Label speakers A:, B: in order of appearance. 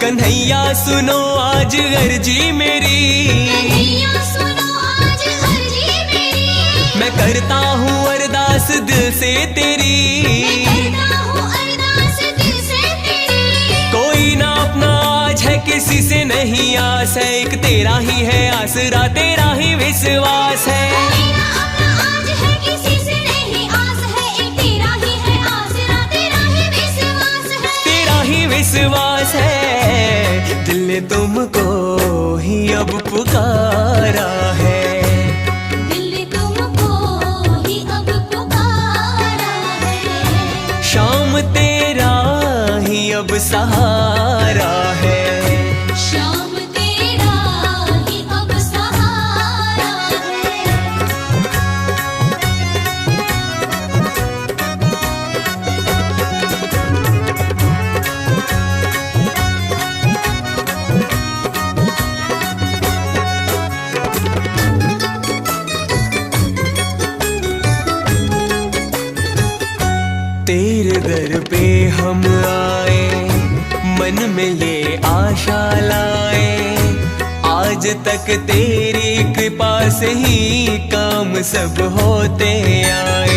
A: कन्हैया सुनो आज अर्जी मेरी,
B: कन्हैया सुनो आज अर्जी मेरी।
A: मैं करता हूँ अरदास दिल से तेरी,
B: मैं करता हूँ अरदास दिल से तेरी।
A: कोई ना अपना आज है किसी से नहीं आस है, एक तेरा ही है आसरा तेरा ही विश्वास है।
B: कोई ना अपना आज है किसी से नहीं आस है, एक तेरा ही है आसरा तेरा ही विश्वास है।
A: तेरा ही विश्वास है, दिल ने तुमको ही अब पुकारा है।
B: दिल ने तुमको ही अब पुकारा है।
A: शाम तेरा ही अब सहारा है।
B: शाम तेरा ही अब सहारा है।
A: तेरे दर पे हम आए, मन में ये आशा लाए, आज तक तेरी कृपा से ही काम सब होते आए।